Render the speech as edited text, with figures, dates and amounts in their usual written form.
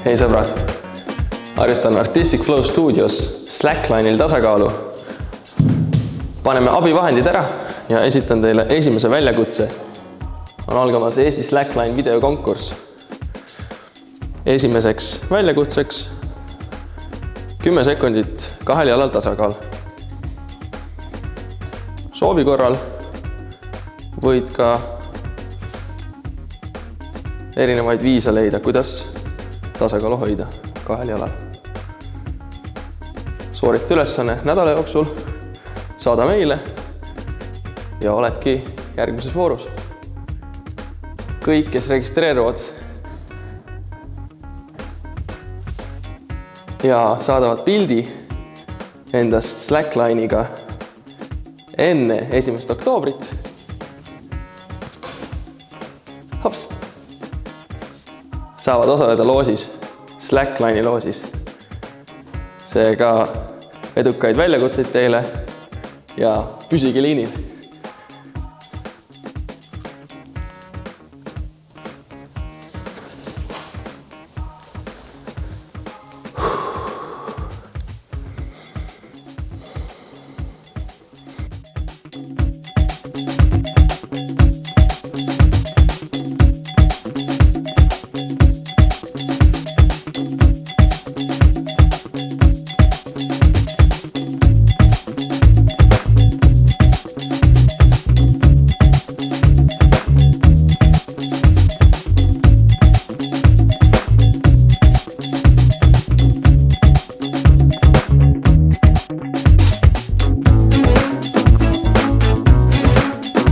Hei sõbrad, harjutan Artistic Flow stuudios Slackline'il tasakaalu. Paneme abivahendid ära ja esitan teile esimese väljakutse. On algamas Eesti Slackline videokonkurss. Esimeseks väljakutseks 10 sekundit kahel jalal tasakaal. Soovi korral võid ka erinevaid viise leida, kuidas tasakaalu hoida kahel jalal. Soorita ülesanne nädala jooksul, saada meile ja oledki järgmises voorus. Kõik, kes registreeruvad ja saadavad pildi endast Slackline'iga enne 1. oktoobrit, saavad osaleda loosis, Slackline'i loosis. Seega edukaid väljakutseid teile ja püsige liinil.